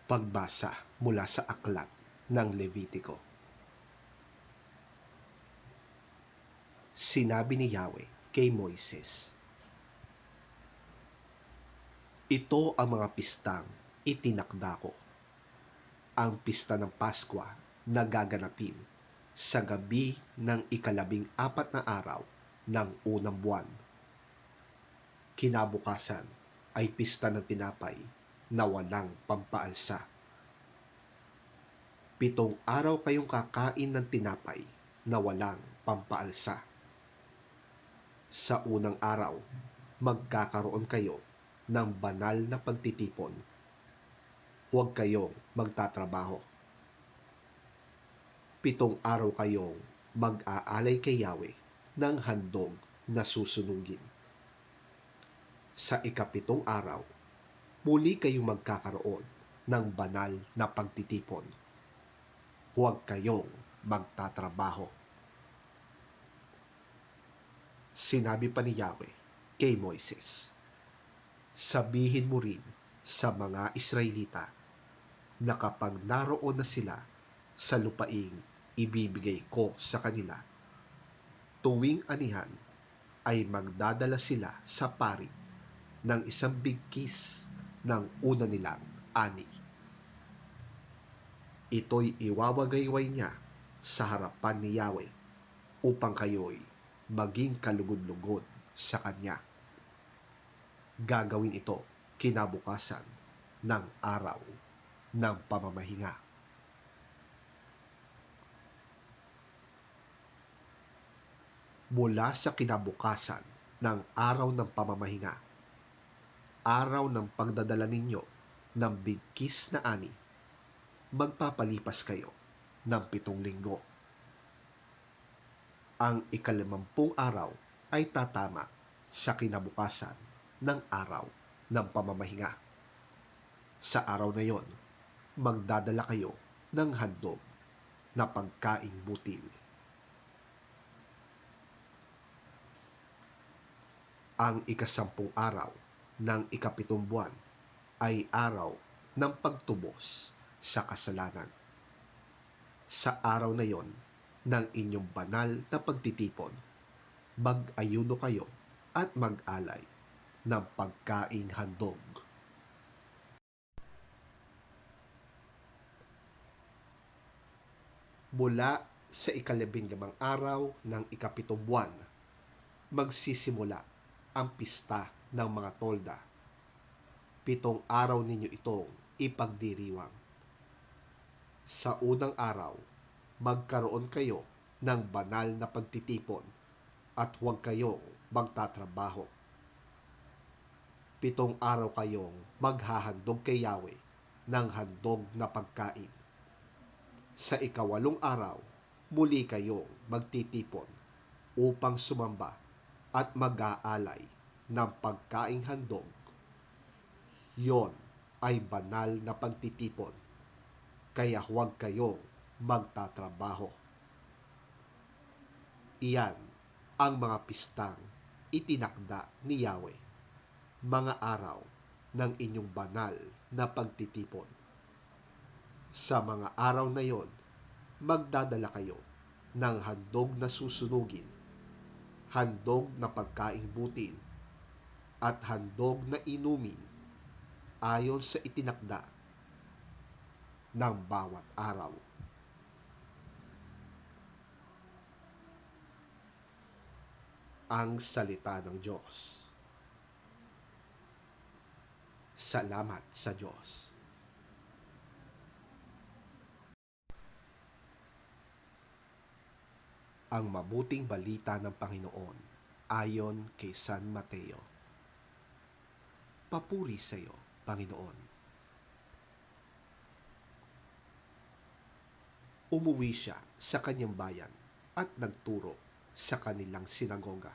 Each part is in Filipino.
Pagbasa mula sa aklat ng Levitiko. Sinabi ni Yahweh kay Moises, "Ito ang mga pistang itinakda ko. Ang pista ng Paskwa na gaganapin sa gabi ng 14 na araw ng unang buwan. Kinabukasan ay pista ng tinapay na walang pampaalsa. 7 araw kayong kakain ng tinapay na walang pampaalsa. Sa unang araw, magkakaroon kayo ng banal na pagtitipon. Huwag kayong magtatrabaho. 7 araw kayong mag-aalay kay Yahweh ng handog na susunugin. Sa 7 araw, muli kayong magkakaroon ng banal na pagtitipon. Huwag kayong magtatrabaho." Sinabi pa ni Yahweh kay Moises, "Sabihin mo rin sa mga Israelita na kapag naroon na sila sa lupaing ibibigay ko sa kanila, tuwing anihan ay magdadala sila sa pari ng 1 bigkis ng una nilang ani. Ito'y iwawagayway niya sa harapan ni Yahweh upang kayo'y maging kalugod-lugod sa Kanya. Gagawin ito kinabukasan ng araw ng pamamahinga." Mula sa kinabukasan ng araw ng pamamahinga, araw ng pagdadala ninyo ng bigkis na ani, magpapalipas kayo ng 7 linggo. Ang 50 araw ay tatama sa kinabukasan ng araw ng pamamahinga. Sa araw na yon, magdadala kayo ng handog na pagkaing butil. Ang 10 araw ng 7 buwan ay araw ng pagtubos sa kasalanan. Sa araw na yon ng inyong banal na pagtitipon, mag-ayuno kayo at mag-alay ng pagkaing handog. Mula sa 15 araw ng 7 buwan, magsisimula ang pista ng mga tolda. 7 araw ninyo itong ipagdiriwang. Sa unang araw, magkaroon kayo ng banal na pagtitipon at huwag kayong magtatrabaho. 7 araw kayong maghahandog kay Yahweh ng handog na pagkain. Sa 8 araw, muli kayong magtitipon upang sumamba at mag-aalay ng pagkaing handog. Yon ay banal na pagtitipon, kaya huwag kayong magtatrabaho. Iyan ang mga pistang itinakda ni Yahweh, mga araw ng inyong banal na pagtitipon. Sa mga araw na yon, magdadala kayo ng handog na susunugin, handog na pagkaing butil, at handog na inumin ayon sa itinakda ng bawat araw. Ang salita ng Diyos. Salamat sa Diyos. Ang mabuting balita ng Panginoon ayon kay San Mateo. Papuri sa iyo, Panginoon. Umuwi siya sa kanyang bayan at nagturo sa kanilang sinagoga.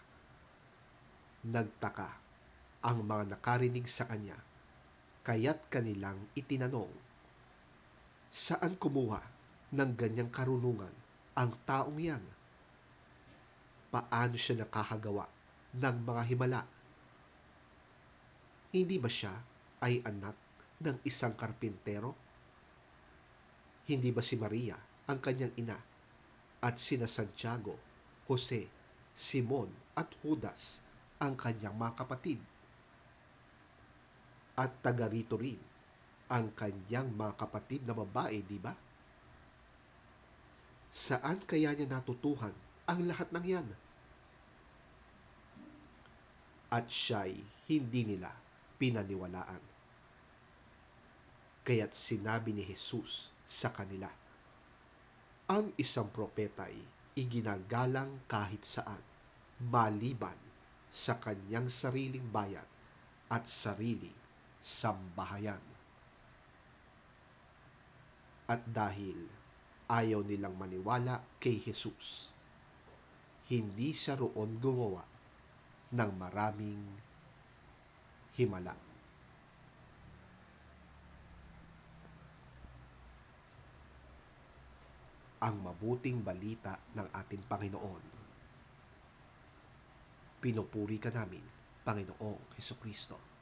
Nagtaka ang mga nakarinig sa kanya, kaya't kanilang itinanong, "Saan kumuha ng ganyang karunungan ang taong yan? Paano siya nakakagawa ng mga himala? Hindi ba siya ay anak ng isang karpintero? Hindi ba si Maria ang kanyang ina at sina Santiago, Jose, Simon at Judas ang kanyang mga kapatid? At taga rito rin ang kanyang mga kapatid na babae, di ba? Saan kaya niya natutuhan ang lahat ng yan? At siya'y hindi nila pinaniwalaan. Kaya't sinabi ni Jesus sa kanila, ang isang propeta'y iginagalang kahit saan, maliban sa kanyang sariling bayan at sariling sambahayan. At dahil ayaw nilang maniwala kay Jesus, hindi siya roon gumawa ng maraming himala. Ang mabuting balita ng ating Panginoon. Pinupuri ka namin, Panginoong Hesukristo.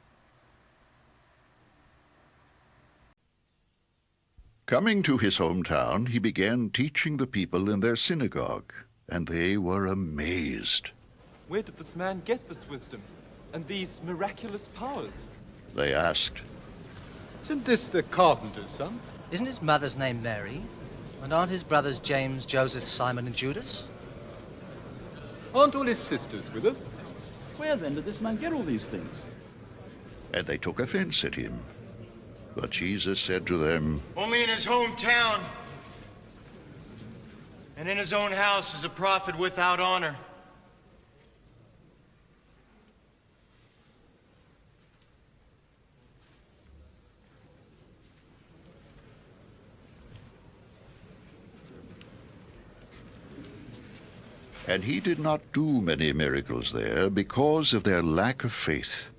Coming to his hometown, he began teaching the people in their synagogue, and they were amazed. Where did this man get this wisdom and these miraculous powers? They asked, Isn't this the carpenter's son? Isn't his mother's name Mary? And aren't his brothers James, Joseph, Simon, and Judas? Aren't all his sisters with us? Where then did this man get all these things? and they took offense at him. But Jesus said to them, Only in his hometown and in his own house is a prophet without honor. And he did not do many miracles there because of their lack of faith.